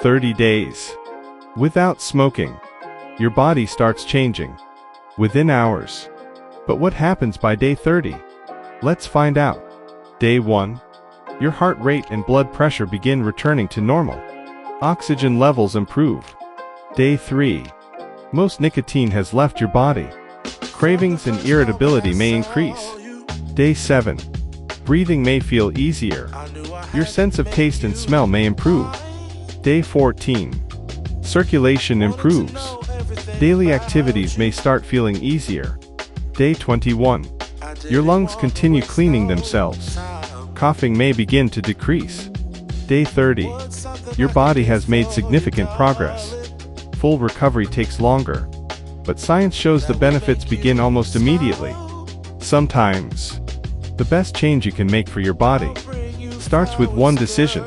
30 days. Without smoking, your body starts changing within hours. But what happens by day 30? Let's find out. Day 1. Your heart rate and blood pressure begin returning to normal. Oxygen levels improve. Day 3. Most nicotine has left your body. Cravings and irritability may increase. Day 7. Breathing may feel easier. Your sense of taste and smell may improve. Day 14. Circulation improves. Daily activities may start feeling easier. Day 21. Your lungs continue cleaning themselves. Coughing may begin to decrease. Day 30. Your body has made significant progress. Full recovery takes longer, but science shows the benefits begin almost immediately. Sometimes, the best change you can make for your body starts with one decision.